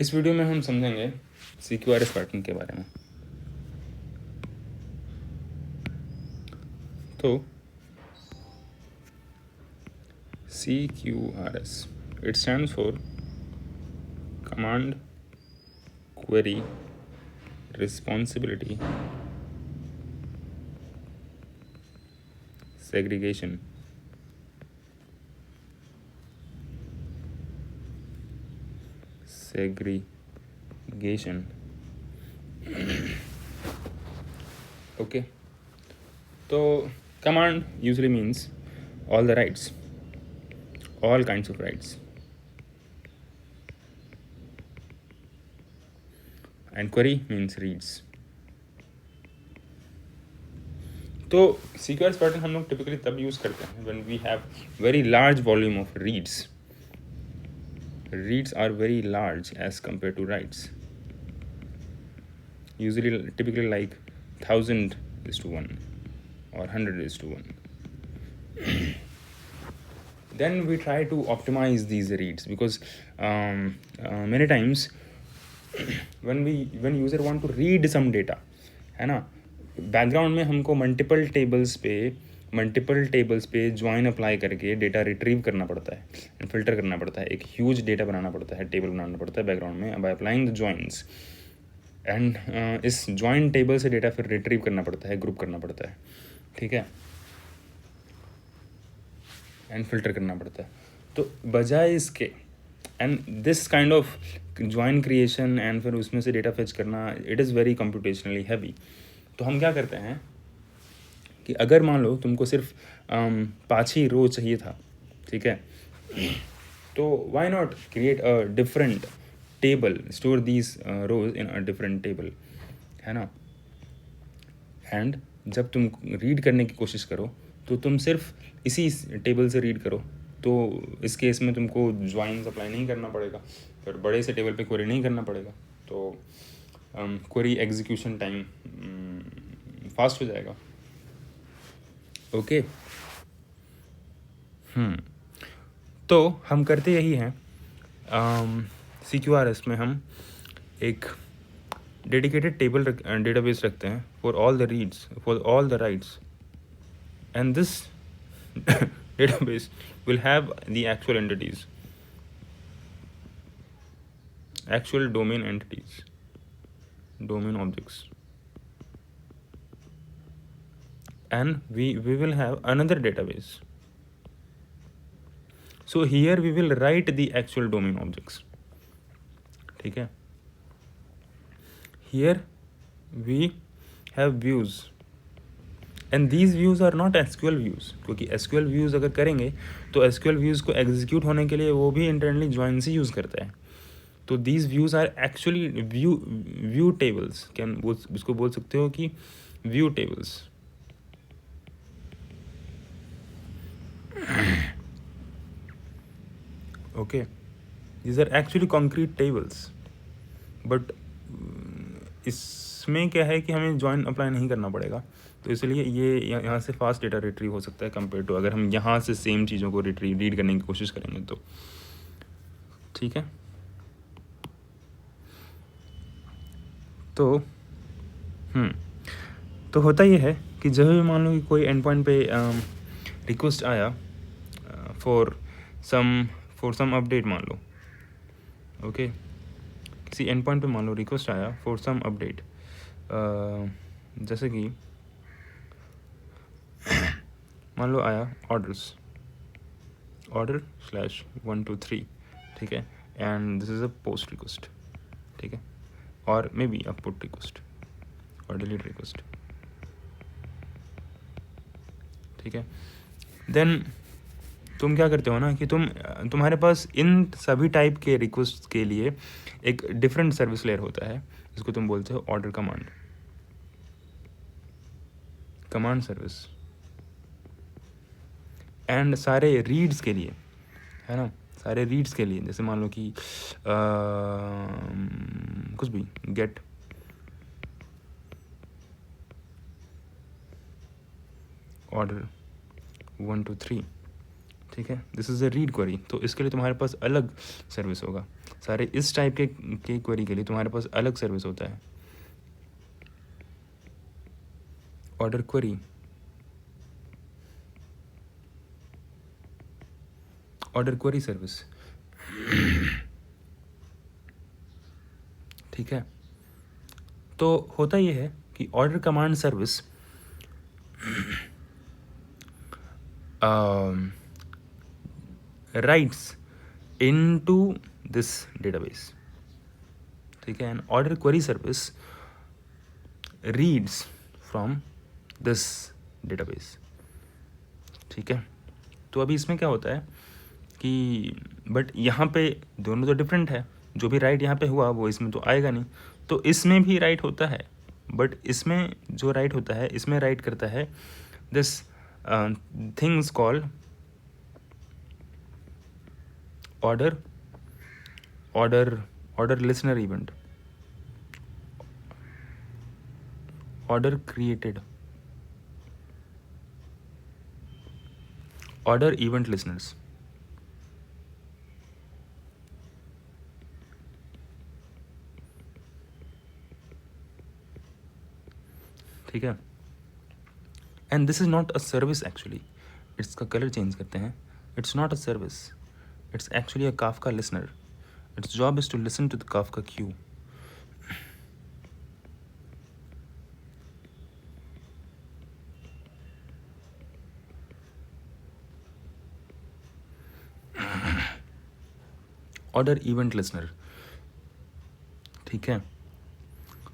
इस वीडियो में हम समझेंगे CQRS पैटर्न के बारे में। तो CQRS, it stands for Command Query Responsibility Segregation. Okay, so command usually means all the rights, all kinds of rights, and query means reads. तो सीक्वेंस पैटर्न हम लोग टिपिकली तब यूज़ करते हैं when we have very large volume of reads. Reads are very large as compared to writes. Usually, typically like 1000:1 or 100:1. Then we try to optimize these reads because many times when user want to read some data, है ना, background में हमको multiple tables पे join apply करके data retrieve करना पड़ता है and filter करना पड़ता है. एक ह्यूज डेटा बनाना पड़ता है, टेबल बनाना पड़ता है बैकग्राउंड में by applying the joins. And इस ज्वाइन टेबल से डेटा फिर रिट्रीव करना पड़ता है, ग्रुप करना पड़ता है, ठीक है, एंड फिल्टर करना पड़ता है. तो बजाय इसके and this kind of join creation and फिर उसमें से डेटा फेच करना, it is very computationally heavy. तो हम क्या करते हैं कि अगर मान लो तुमको सिर्फ 5 ही रो चाहिए था, ठीक है, तो why not create a different table, store these rows in a different table, है ना. एंड जब तुम रीड करने की कोशिश करो तो तुम सिर्फ इसी टेबल से रीड करो. तो इस केस में तुमको ज्वाइंस अप्लाई नहीं करना पड़ेगा, फिर बड़े से टेबल पे क्वेरी नहीं करना पड़ेगा. तो क्वेरी एग्जीक्यूशन टाइम फास्ट हो जाएगा. ओके. तो हम करते यही हैं. CQRS में हम एक डेडिकेटेड डेटाबेस रखते हैं for all the reads, for all the rights, and this database will have the actual entities, actual domain entities, domain objects, and we will have another database. So here we will write the actual domain objects, ठीक है. Here we have views and these views are not SQL views, क्योंकि SQL views अगर करेंगे तो SQL views को execute होने के लिए वो भी इंटरनली ज्वाइन से यूज़ करता है. तो these views are actually view tables, क्या इसको बोल सकते हो कि view tables. Okay, these are actually concrete tables, but इसमें क्या है कि हमें ज्वाइन अप्लाई नहीं करना पड़ेगा, तो इसलिए ये यहाँ से फास्ट डेटा रिट्रीव हो सकता है कंपेयर टू अगर हम यहाँ से सेम चीज़ों को रीड करने की कोशिश करेंगे तो, ठीक है. तो होता ये है कि जब भी मान लो कि कोई एंड पॉइंट पे रिक्वेस्ट आया फॉर सम अपडेट, मान लो, ओके, किसी एंड पॉइंट पे मान लो रिक्वेस्ट आया फॉर सम अपडेट, जैसे कि मान लो आया ऑर्डर /123, ठीक है, and this is a post request, ठीक है, और may be a put request और डिलीट रिक्वेस्ट, ठीक है. देन तुम क्या करते हो ना कि तुम्हारे पास इन सभी टाइप के रिक्वेस्ट के लिए एक डिफरेंट सर्विस लेयर होता है जिसको तुम बोलते हो ऑर्डर कमांड सर्विस. एंड सारे रीड्स के लिए, है ना, सारे रीड्स के लिए, जैसे मान लो कि कुछ भी गेट ऑर्डर 123, ठीक है, this is a read query, तो इसके लिए तुम्हारे पास अलग सर्विस होगा. सारे इस टाइप के क्वेरी के लिए तुम्हारे पास अलग सर्विस होता है, order query, order query service, ठीक है। तो होता ये है कि order command service rights into this database, ठीक है, and order query service reads from this database, ठीक है। तो अभी इसमें क्या होता है कि बट यहाँ पे दोनों तो डिफरेंट है, जो भी राइट यहाँ पे हुआ वो इसमें तो आएगा नहीं, तो इसमें भी राइट होता है, बट इसमें जो राइट होता है इसमें राइट करता है this things called order listener event, order created, order event listeners, ठीक है। And this is not a service actually, इसका कलर चेंज करते हैं, it's not a service, it's actually a Kafka listener, its job is to listen to the Kafka queue. Order event listener, ठीक है।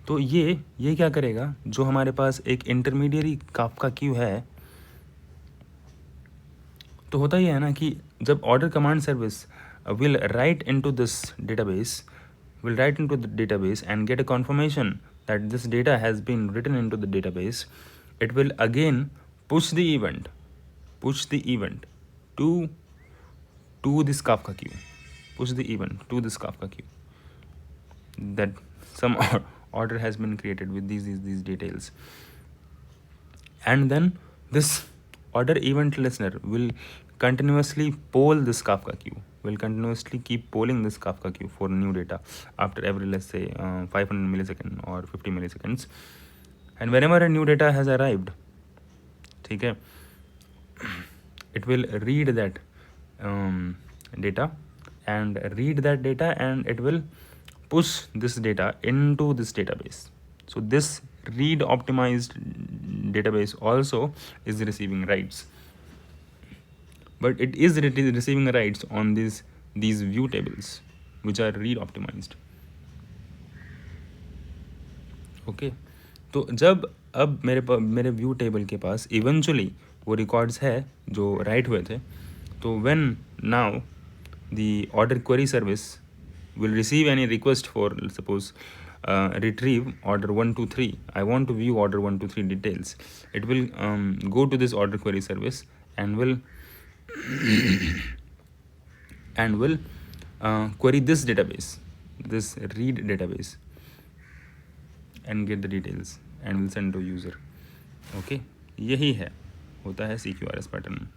तो ये क्या करेगा, जो हमारे पास एक इंटरमीडियरी काफका क्यू है, तो होता ही है ना कि जब order command service will write into this database, will write into the database and get a confirmation that this data has been written into the database, it will again push the event to this Kafka queue, push the event to this Kafka queue that some order has been created with these details, and then this order event listener will continuously poll this Kafka queue, will continuously keep polling this Kafka queue for new data after every, let's say, 500 milliseconds or 50 milliseconds, and whenever a new data has arrived, ठीक है, it will read that data and it will push this data into this database. So this read optimized database also is receiving writes, but it is receiving writes on these view tables which are read optimized. Okay, तो जब अब मेरे view table के पास eventually वो records है जो right हुए थे, तो when now the order query service will receive any request for, suppose, retrieve order 1 2 3, I want to view order 1 2 3 details, it will go to this order query service and will query this database, this read database, and get the details and will send to user. Okay, यही है, होता है CQRS pattern.